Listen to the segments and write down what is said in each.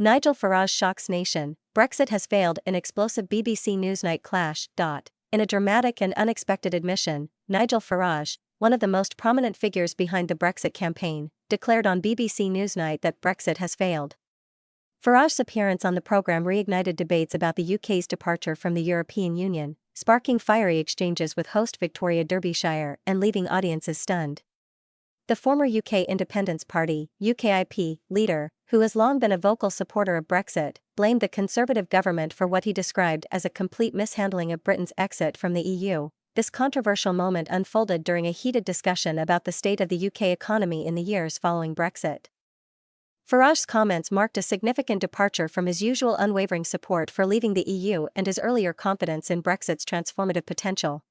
Nigel Farage shocks nation, Brexit has failed in explosive BBC Newsnight clash. In a dramatic and unexpected admission, Nigel Farage, one of the most prominent figures behind the Brexit campaign, declared on BBC Newsnight that Brexit has failed. Farage's appearance on the programme reignited debates about the UK's departure from the European Union, sparking fiery exchanges with host Victoria Derbyshire and leaving audiences stunned. The former UK Independence Party (UKIP) leader, who has long been a vocal supporter of Brexit, blamed the Conservative government for what he described as a complete mishandling of Britain's exit from the EU. This controversial moment unfolded during a heated discussion about the state of the UK economy in the years following Brexit. Farage's comments marked a significant departure from his usual unwavering support for leaving the EU and his earlier confidence in Brexit's transformative potential.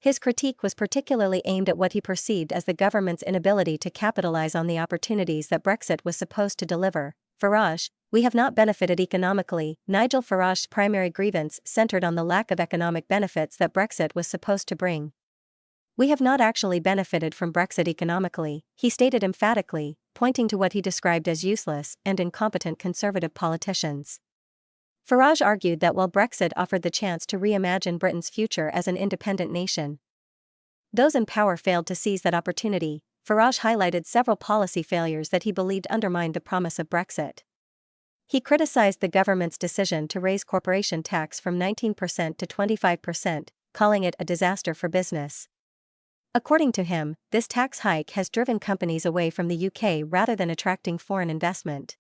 His critique was particularly aimed at what he perceived as the government's inability to capitalize on the opportunities that Brexit was supposed to deliver. Farage, "We have not benefited economically." Nigel Farage's primary grievance centered on the lack of economic benefits that Brexit was supposed to bring. "We have not actually benefited from Brexit economically," he stated emphatically, pointing to what he described as useless and incompetent Conservative politicians. Farage argued that while Brexit offered the chance to reimagine Britain's future as an independent nation, those in power failed to seize that opportunity. Farage highlighted several policy failures that he believed undermined the promise of Brexit. He criticized the government's decision to raise corporation tax from 19% to 25%, calling it a disaster for business. According to him, this tax hike has driven companies away from the UK rather than attracting foreign investment.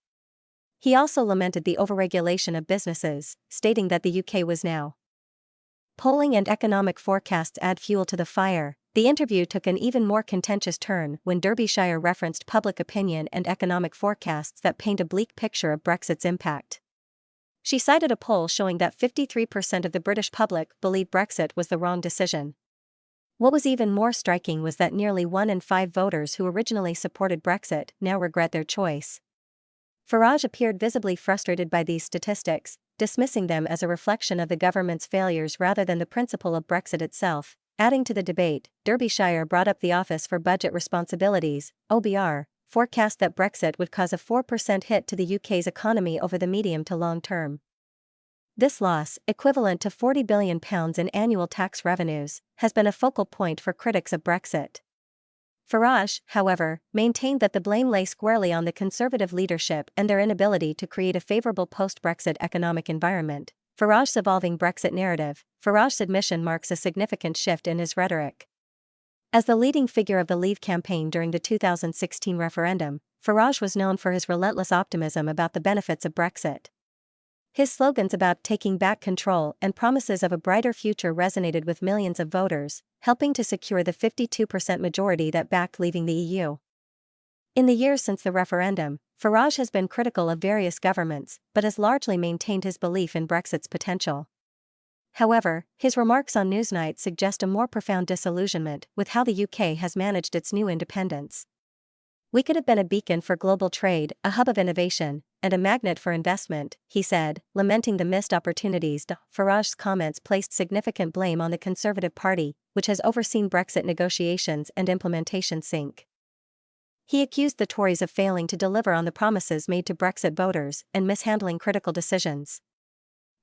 He also lamented the overregulation of businesses, stating that the UK was now. Polling and economic forecasts add fuel to the fire. The interview took an even more contentious turn when Derbyshire referenced public opinion and economic forecasts that paint a bleak picture of Brexit's impact. She cited a poll showing that 53% of the British public believed Brexit was the wrong decision. What was even more striking was that nearly 1 in 5 voters who originally supported Brexit now regret their choice. Farage appeared visibly frustrated by these statistics, dismissing them as a reflection of the government's failures rather than the principle of Brexit itself. Adding to the debate, Derbyshire brought up the Office for Budget Responsibilities (OBR) forecast that Brexit would cause a 4% hit to the UK's economy over the medium to long term. This loss, equivalent to £40 billion in annual tax revenues, has been a focal point for critics of Brexit. Farage, however, maintained that the blame lay squarely on the Conservative leadership and their inability to create a favourable post-Brexit economic environment. Farage's evolving Brexit narrative. Farage's admission marks a significant shift in his rhetoric. As the leading figure of the Leave campaign during the 2016 referendum, Farage was known for his relentless optimism about the benefits of Brexit. His slogans about taking back control and promises of a brighter future resonated with millions of voters, helping to secure the 52% majority that backed leaving the EU. In the years since the referendum, Farage has been critical of various governments, but has largely maintained his belief in Brexit's potential. However, his remarks on Newsnight suggest a more profound disillusionment with how the UK has managed its new independence. "We could have been a beacon for global trade, a hub of innovation, and a magnet for investment," he said, lamenting the missed opportunities. Farage's comments placed significant blame on the Conservative Party, which has overseen Brexit negotiations and implementation sink. He accused the Tories of failing to deliver on the promises made to Brexit voters and mishandling critical decisions.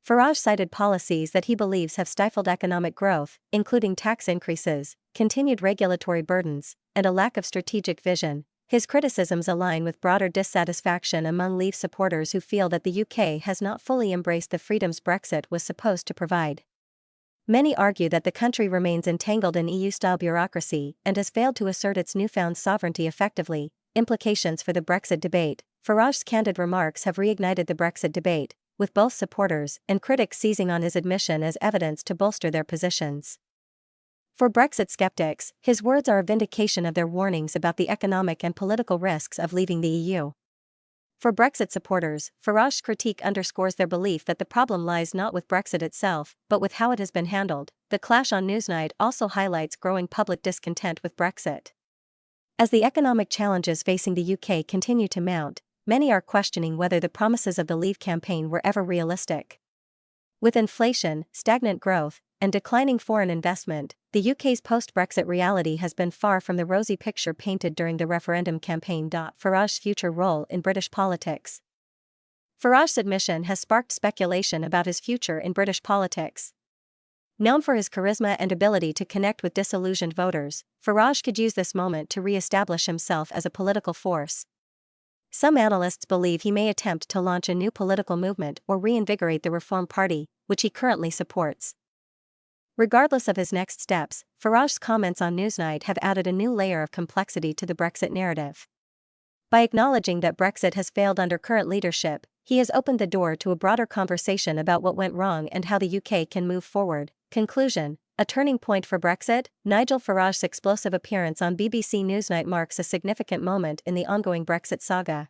Farage cited policies that he believes have stifled economic growth, including tax increases, continued regulatory burdens, and a lack of strategic vision. His criticisms align with broader dissatisfaction among Leave supporters who feel that the UK has not fully embraced the freedoms Brexit was supposed to provide. Many argue that the country remains entangled in EU-style bureaucracy and has failed to assert its newfound sovereignty effectively. Implications for the Brexit debate. Farage's candid remarks have reignited the Brexit debate, with both supporters and critics seizing on his admission as evidence to bolster their positions. For Brexit skeptics, his words are a vindication of their warnings about the economic and political risks of leaving the EU. For Brexit supporters, Farage's critique underscores their belief that the problem lies not with Brexit itself, but with how it has been handled. The clash on Newsnight also highlights growing public discontent with Brexit. As the economic challenges facing the UK continue to mount, many are questioning whether the promises of the Leave campaign were ever realistic. With inflation, stagnant growth, and declining foreign investment, the UK's post-Brexit reality has been far from the rosy picture painted during the referendum campaign. Farage's future role in British politics. Farage's admission has sparked speculation about his future in British politics. Known for his charisma and ability to connect with disillusioned voters, Farage could use this moment to re-establish himself as a political force. Some analysts believe he may attempt to launch a new political movement or reinvigorate the Reform Party, which he currently supports. Regardless of his next steps, Farage's comments on Newsnight have added a new layer of complexity to the Brexit narrative. By acknowledging that Brexit has failed under current leadership, he has opened the door to a broader conversation about what went wrong and how the UK can move forward. Conclusion: a turning point for Brexit. Nigel Farage's explosive appearance on BBC Newsnight marks a significant moment in the ongoing Brexit saga.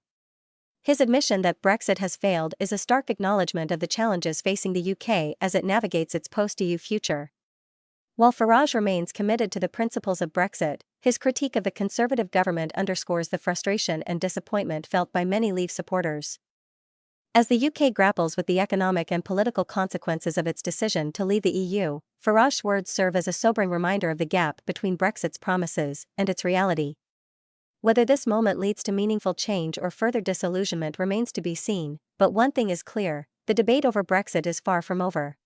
His admission that Brexit has failed is a stark acknowledgement of the challenges facing the UK as it navigates its post-EU future. While Farage remains committed to the principles of Brexit, his critique of the Conservative government underscores the frustration and disappointment felt by many Leave supporters. As the UK grapples with the economic and political consequences of its decision to leave the EU, Farage's words serve as a sobering reminder of the gap between Brexit's promises and its reality. Whether this moment leads to meaningful change or further disillusionment remains to be seen, but one thing is clear: the debate over Brexit is far from over.